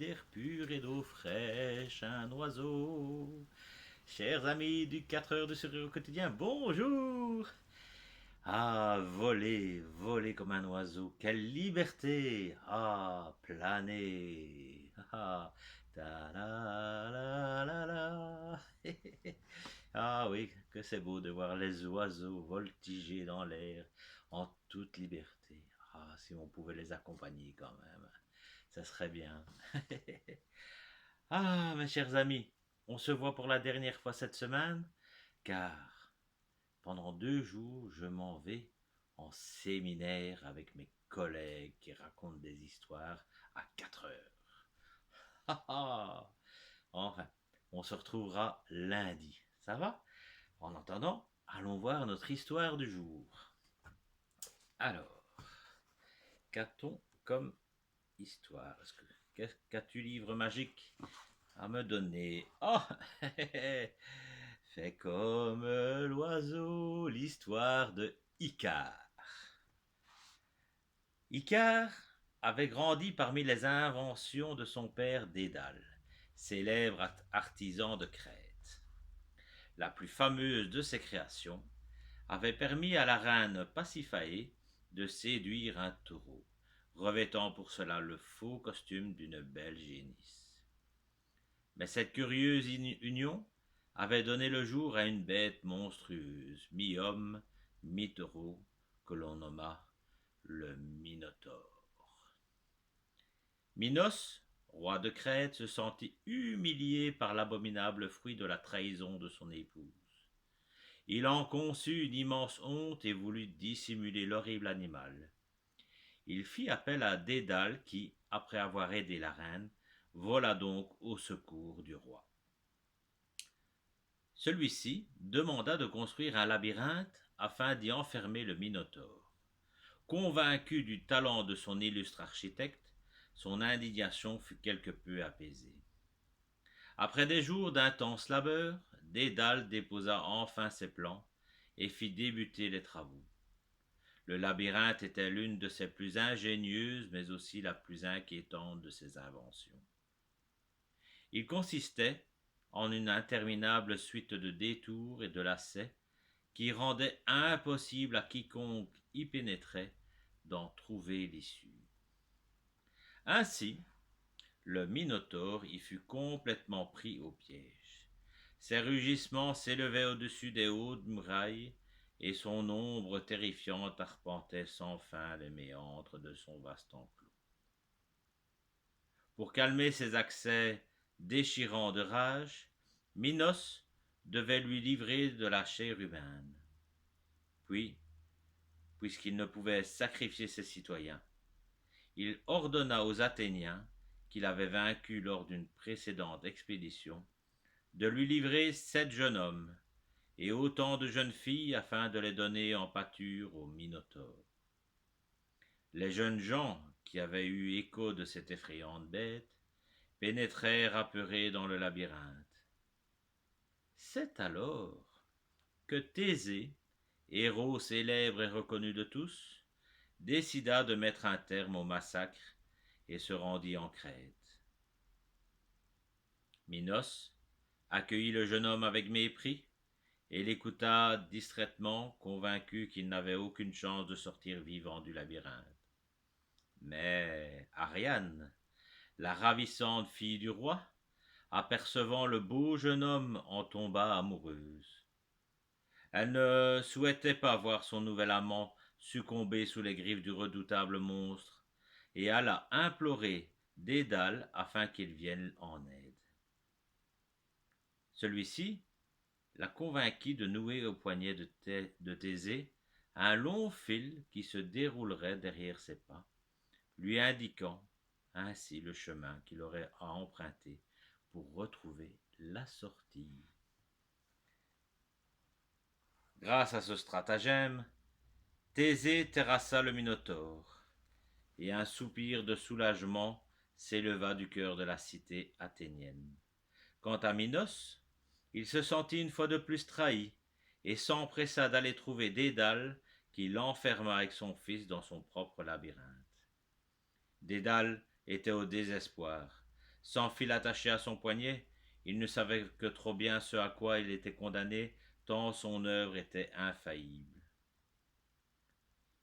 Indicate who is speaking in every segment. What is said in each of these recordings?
Speaker 1: d'air pur et d'eau fraîche, un oiseau. Chers amis du 4 heures de sourire au quotidien, bonjour. Ah, voler, voler comme un oiseau, quelle liberté. Ah, planer. Ah, ta la la la la. Ah oui, que c'est beau de voir les oiseaux voltiger dans l'air en toute liberté. Ah, si on pouvait les accompagner quand même, ça serait bien. Ah, mes chers amis, on se voit pour la dernière fois cette semaine, car pendant 2 jours, je m'en vais en séminaire avec mes collègues qui racontent des histoires à 4 heures. Ah ah. Enfin, on se retrouvera lundi. Ça va? En attendant, allons voir notre histoire du jour. Alors, qu'a-t-on comme histoire? Qu'as-tu livre magique à me donner? Oh, fais comme l'oiseau, l'histoire de Icare. Icare avait grandi parmi les inventions de son père Dédale, célèbre artisan de Crète. La plus fameuse de ses créations avait permis à la reine Pasiphae de séduire un taureau, revêtant pour cela le faux costume d'une belle génisse. Mais cette curieuse union avait donné le jour à une bête monstrueuse, mi-homme, mi-taureau, que l'on nomma le Minotaure. Minos, roi de Crète, se sentit humilié par l'abominable fruit de la trahison de son épouse. Il en conçut une immense honte et voulut dissimuler l'horrible animal. Il fit appel à Dédale qui, après avoir aidé la reine, vola donc au secours du roi. Celui-ci demanda de construire un labyrinthe afin d'y enfermer le Minotaure. Convaincu du talent de son illustre architecte, son indignation fut quelque peu apaisée. Après des jours d'intenses labeurs, Dédale déposa enfin ses plans et fit débuter les travaux. Le labyrinthe était l'une de ses plus ingénieuses, mais aussi la plus inquiétante de ses inventions. Il consistait en une interminable suite de détours et de lacets qui rendaient impossible à quiconque y pénétrait d'en trouver l'issue. Ainsi, le Minotaure y fut complètement pris au piège. Ses rugissements s'élevaient au-dessus des hautes murailles, et son ombre terrifiante arpentait sans fin les méandres de son vaste enclos. Pour calmer ses accès déchirants de rage, Minos devait lui livrer de la chair humaine. Puis, puisqu'il ne pouvait sacrifier ses citoyens, il ordonna aux Athéniens, qu'il avait vaincus lors d'une précédente expédition, de lui livrer 7 jeunes hommes et autant de jeunes filles afin de les donner en pâture au Minotaure. Les jeunes gens, qui avaient eu écho de cette effrayante bête, pénétrèrent apeurés dans le labyrinthe. C'est alors que Thésée, héros célèbre et reconnu de tous, décida de mettre un terme au massacre et se rendit en Crète. Minos accueillit le jeune homme avec mépris et l'écouta distraitement, convaincu qu'il n'avait aucune chance de sortir vivant du labyrinthe. Mais Ariane, la ravissante fille du roi, apercevant le beau jeune homme, en tomba amoureuse. Elle ne souhaitait pas voir son nouvel amant succomber sous les griffes du redoutable monstre, et alla implorer Dédale afin qu'il vienne en aide. Celui-ci la convainquit de nouer au poignet de Thésée un long fil qui se déroulerait derrière ses pas, lui indiquant ainsi le chemin qu'il aurait à emprunter pour retrouver la sortie. Grâce à ce stratagème, Thésée terrassa le Minotaure, et un soupir de soulagement s'éleva du cœur de la cité athénienne. Quant à Minos, il se sentit une fois de plus trahi, et s'empressa d'aller trouver Dédale, qui l'enferma avec son fils dans son propre labyrinthe. Dédale était au désespoir. sans fil attaché à son poignet, il ne savait que trop bien ce à quoi il était condamné, tant son œuvre était infaillible.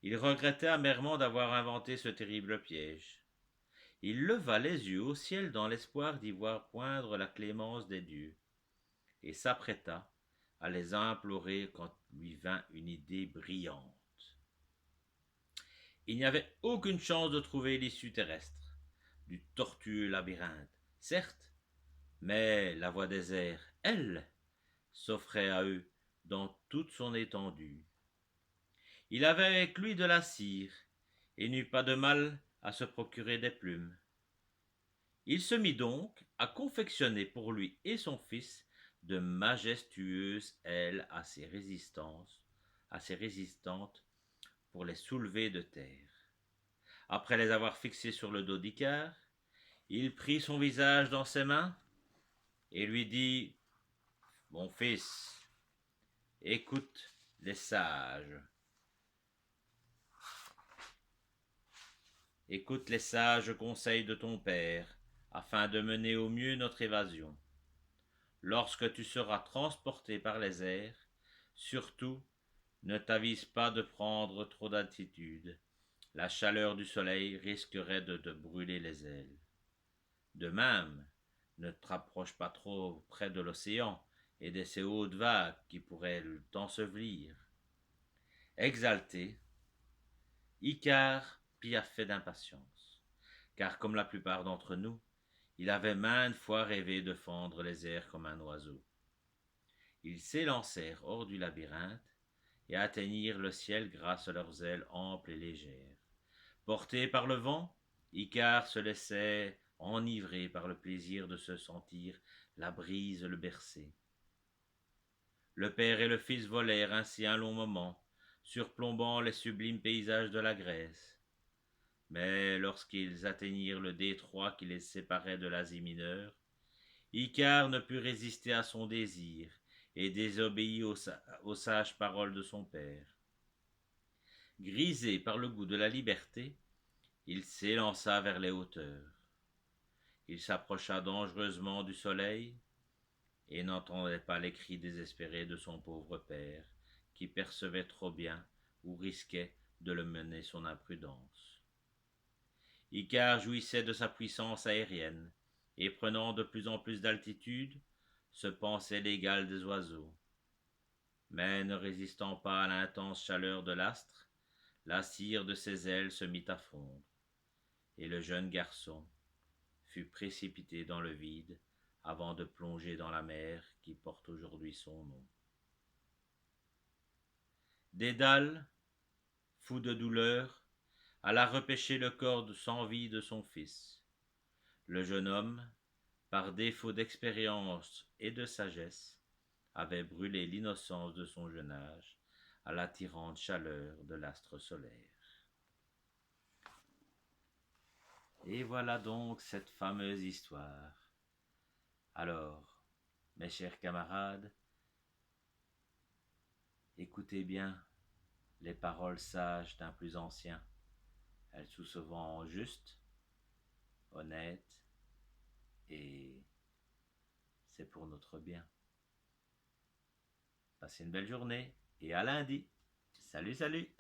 Speaker 1: Il regrettait amèrement d'avoir inventé ce terrible piège. Il leva les yeux au ciel dans l'espoir d'y voir poindre la clémence des dieux, et s'apprêta à les implorer quand lui vint une idée brillante. Il n'y avait aucune chance de trouver l'issue terrestre du tortueux labyrinthe, certes, mais la voie des airs, elle, s'offrait à eux dans toute son étendue. Il avait avec lui de la cire, et n'eut pas de mal à se procurer des plumes. Il se mit donc à confectionner pour lui et son fils de majestueuses ailes assez résistantes pour les soulever de terre. Après les avoir fixées sur le dos d'Icare, il prit son visage dans ses mains et lui dit: Mon fils, écoute les sages. Écoute les sages conseils de ton père, afin de mener au mieux notre évasion. Lorsque tu seras transporté par les airs, surtout, ne t'avise pas de prendre trop d'altitude. La chaleur du soleil risquerait de te brûler les ailes. De même, ne te rapproche pas trop près de l'océan et de ces hautes vagues qui pourraient t'ensevelir. Exalté, Icare piaffait d'impatience, car comme la plupart d'entre nous, il avait maintes fois rêvé de fendre les airs comme un oiseau. Ils s'élancèrent hors du labyrinthe et atteignirent le ciel grâce à leurs ailes amples et légères. Porté par le vent, Icare se laissait enivrer par le plaisir de se sentir la brise le bercer. Le père et le fils volèrent ainsi un long moment, surplombant les sublimes paysages de la Grèce. Mais lorsqu'ils atteignirent le détroit qui les séparait de l'Asie mineure, Icare ne put résister à son désir et désobéit aux sages paroles de son père. Grisé par le goût de la liberté, il s'élança vers les hauteurs. Il s'approcha dangereusement du soleil et n'entendait pas les cris désespérés de son pauvre père, qui percevait trop bien où risquait de le mener son imprudence. Icare jouissait de sa puissance aérienne, et prenant de plus en plus d'altitude, se pensait l'égal des oiseaux. Mais ne résistant pas à l'intense chaleur de l'astre, la cire de ses ailes se mit à fondre, et le jeune garçon fut précipité dans le vide avant de plonger dans la mer qui porte aujourd'hui son nom. Dédale, fou de douleur, alla repêcher le corps sans vie de son fils. Le jeune homme, par défaut d'expérience et de sagesse, avait brûlé l'innocence de son jeune âge à l'attirante chaleur de l'astre solaire. Et voilà donc cette fameuse histoire. Alors, mes chers camarades, écoutez bien les paroles sages d'un plus ancien. Elles sont souvent justes, honnêtes, et c'est pour notre bien. Passez une belle journée et à lundi. Salut, salut.